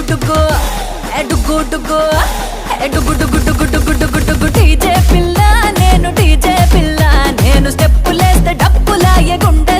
డుగ్గు డుగ్గు డుగ్గు డుగ్గు డుగ్గు డుగ్గు డుగ్గు డుగ్గు డుగ్గు DJ పిల్ల నేను DJ పిల్ల నేను స్టెప్పులేస్తే డప్పులాయే గుండె